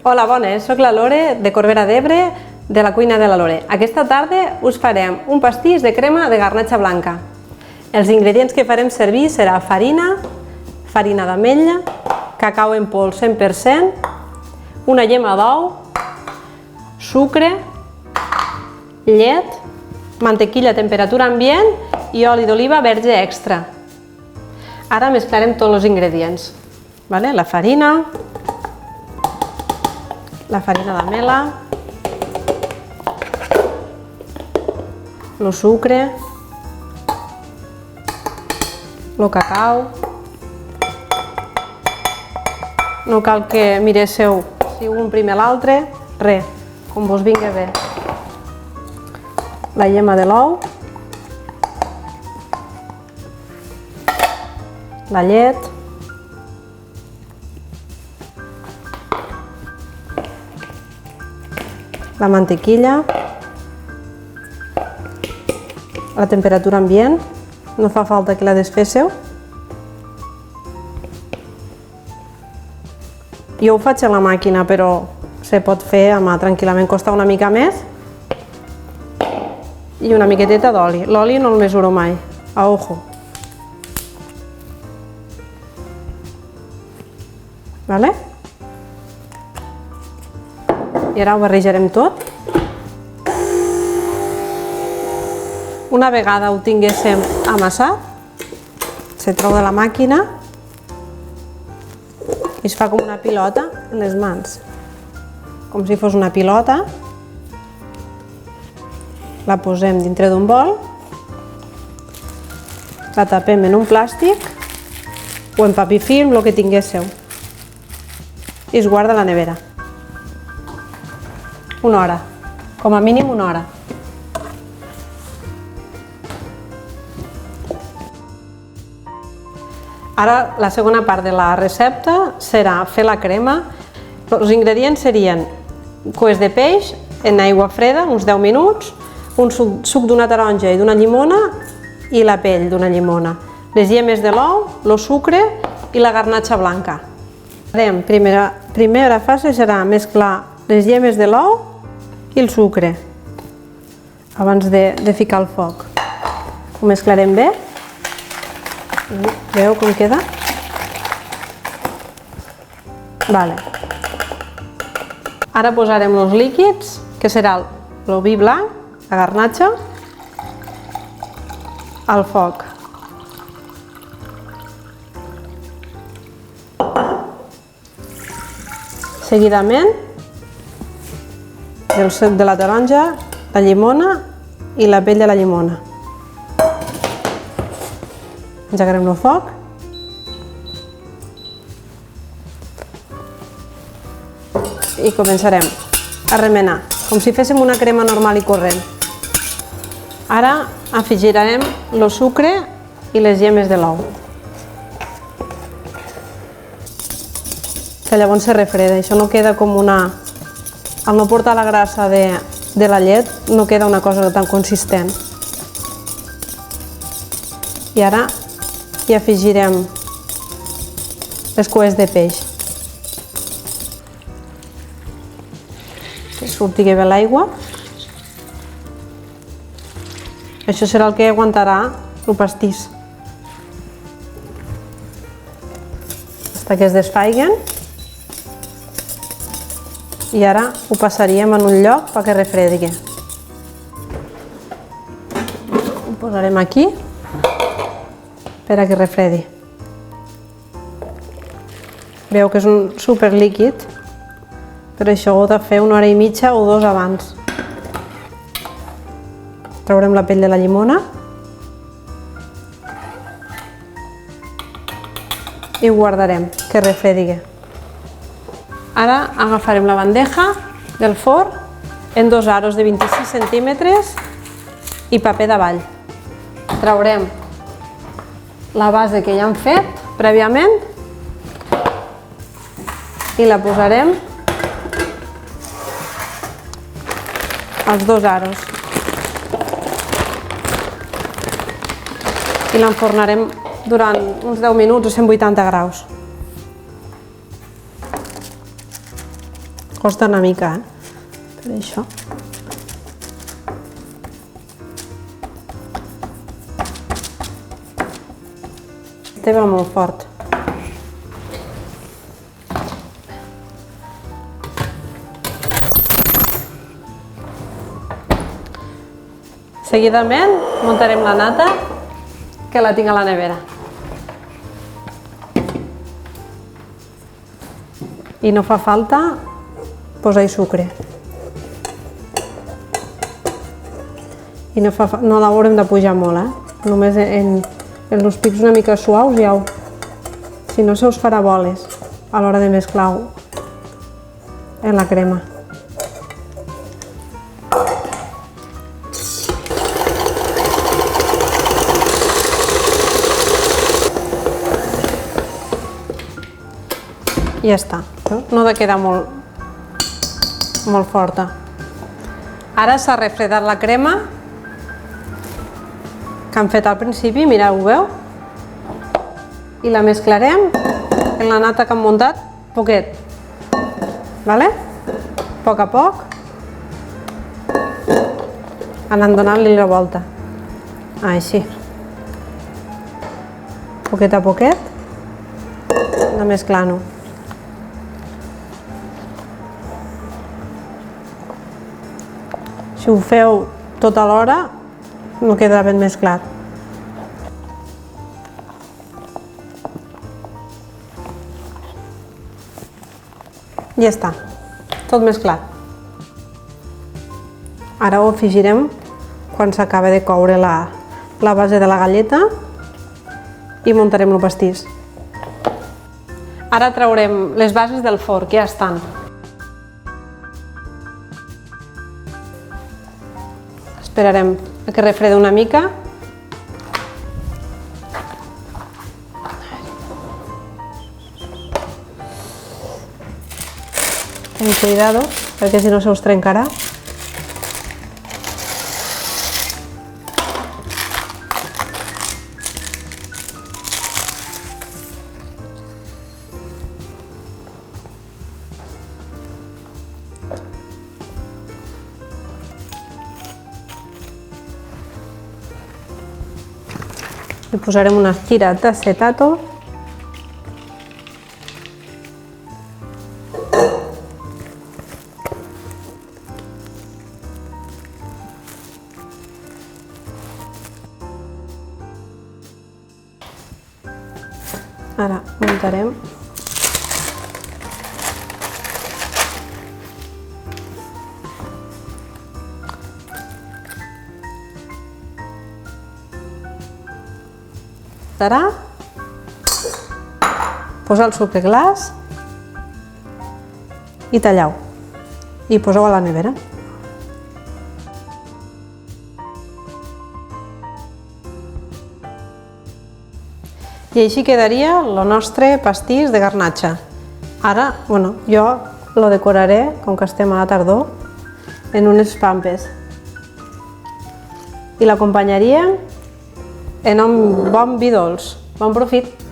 Hola, bones, soc la Lore de Corbera d'Ebre, de la cuina de la Lore. Aquesta tarda us farem un pastís de crema de garnatxa blanca. Els ingredients que farem servir serà farina, farina d'ametlla, cacau en pols 100%, una llema d'ou, sucre, llet, mantequilla a temperatura ambient i oli d'oliva verge extra. Ara mesclarem tots els ingredients. La farina d'ametlla, el sucre, el cacau. No cal que miréssiu si un primer l'altre, res, com vos vingui bé. La llema de l'ou, la llet, la mantequilla, a temperatura ambient, no fa falta que la desféssiu. Jo ho faig a la màquina, però se pot fer a mà tranquil·lament, costa una mica més. I una miqueteta d'oli. L'oli no el mesuro mai, a ojo. I ara ho barrejarem tot. Una vegada ho tinguéssim amassat, se treu de la màquina i es fa com una pilota en les mans. Com si fos una pilota. La posem dintre d'un bol, la tapem en un plàstic o en paper film, el que tinguéssiu, i es guarda a la nevera. Una hora, com a mínim una hora. Ara la segona part de la recepta serà fer la crema. Els ingredients serien cues de peix en aigua freda, uns 10 minuts, un suc d'una taronja i d'una llimona i la pell d'una llimona, les llemes de l'ou, el sucre i la garnatxa blanca. Primera fase serà mesclar les llemes de l'ou i el sucre abans de ficar al foc. Ho mesclarem bé. Veieu com queda? Ara posarem els líquids, que serà el vi blanc, la garnatxa, al foc. Seguidament, el suc de la taronja, la llimona i la pell de la llimona. Engegarem el foc. I començarem a remenar, com si féssim una crema normal i corrent. Ara afegirem el sucre i les llemes de l'ou. Que llavors se refreda, això no queda com una... Al no portar la grassa de la llet, no queda una cosa tan consistent. I ara hi afegirem les cues de peix. Que surti bé l'aigua. Això serà el que aguantarà el pastís. Fins que es desfaiguen. I ara ho passaríem en un lloc perquè refredi. Ho posarem aquí per a que refredi. Veieu que és un super líquid, però això ho heu de fer una hora i mitja o dues abans. Traurem la pell de la llimona i ho guardarem, que refredi. Ara agafarem la bandeja del forn en dos aros de 26 centímetres i paper davall. Traurem la base que ja hem fet prèviament i la posarem als dos aros i l'enfornarem durant uns 10 minuts a 180 graus. Costa una mica, per això. Este va molt fort. Seguidament muntarem la nata, que la tinc a la nevera. I no fa falta posar-hi sucre. I no l'haurem de pujar molt, només en els pics una mica suaus ja ho... Si no se us farà boles a l'hora de mesclar-ho en la crema. I ja està, no ha de quedar molt forta. Ara s'ha refredat la crema que hem fet al principi, mireu, ho veu? I la mesclarem en la nata que hem muntat, poquet. Vale? A poc, anant donant-li la volta. Així. Poquet a poquet, anar mesclant-ho. Si ho feu tot alhora, no quedarà ben mesclat. Ja està, tot mesclat. Ara ho afegirem quan s'acaba de coure la base de la galleta i muntarem el pastís. Ara traurem les bases del forn, que ja estan. Esperarem que refredi una mica. Ten cuidado, perquè si no se us trencarà. Li posarem unes tires d'acetato. Ara muntarem. Ara, posar el sucre glaç i tallau i poseu a la nevera. I així quedaria el nostre pastís de garnatxa. Ara, jo lo decoraré, com que estem a la tardor, en unes pampes. I l'acompanyaria en un bon vi dolç. Bon profit!